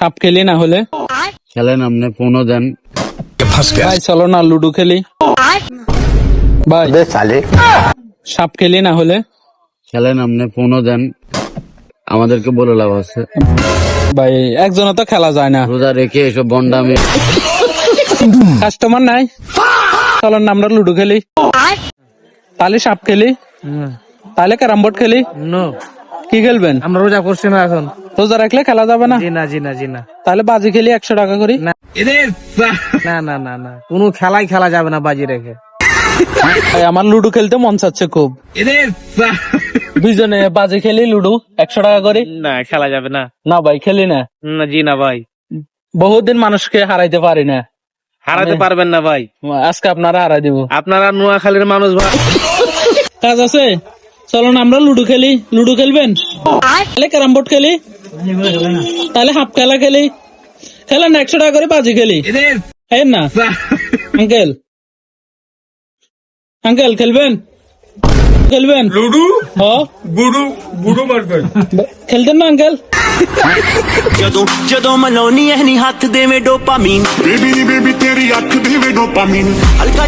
সাপ খেলি না হলে খেলেন, আপনি ফোনও দেন। ভাই চলো না লুডো খেলি। ভাই সাপ খেলি না হলে খেলেন, আপনি ফোনও দেন। আমাদেরকে বলে লাভ আছে? ভাই একজনে তো খেলা যায় না, রোজা রেখে এসব বন্ডামি। কাস্টমার নাই, চলো না আমরা লুডো খেলি। তাহলে সাপ খেলি, তাহলে ক্যারাম বোর্ড খেলি। কি খেলবেন? আমরা রোজা করছি না এখন। রোজা রাখলে খেলা যাবে না। জি না জি না জি না তাহলে বাজি খেলি 100 টাকা করি। না না না না কোনো খেলাই খেলা যাবে না বাজি রেখে। ভাই আমার লুডো খেলতে মন চাচ্ছে খুব, দুইজনে বাজি খেলি লুডো 100 টাকা করি। না খেলা যাবে না। না ভাই খেলি না, না জি না ভাই, বহুদিন মানুষকে হারাইতে পারি না। হারাতে পারবেন না ভাই, আজকে আপনারা হারাই দিব। আপনারা নোয়াখালীর মানুষ ভাই। কাজ আছে, চলো না আমরা লুডো খেলি। লুডো খেলবেন? তাহলে ক্যারাম বোর্ড খেলি, তাহলে হাফ খেলা খেলি। খেলেন না 100 টাকা করে বাজি খেলি। হ্যাঁ না আঙ্কেল, আঙ্কেল খেলবেন? খেলবেন লুডো? হ্যাঁ বুডু বুডু মারবেন। খেলতেন না আঙ্কেল? ਜਦੋਂ ਮਲਾਉਣੀ ਐ ਨੀ ਹੱਥ ਦੇਵੇਂ ਡੋਪਾਮੀਨ ਬੇਬੀ ਬੇਬੀ ਤੇਰੀ ਅੱਖ ਦੇਵੇਂ ਡੋਪਾਮੀਨ ਹਲਕਾ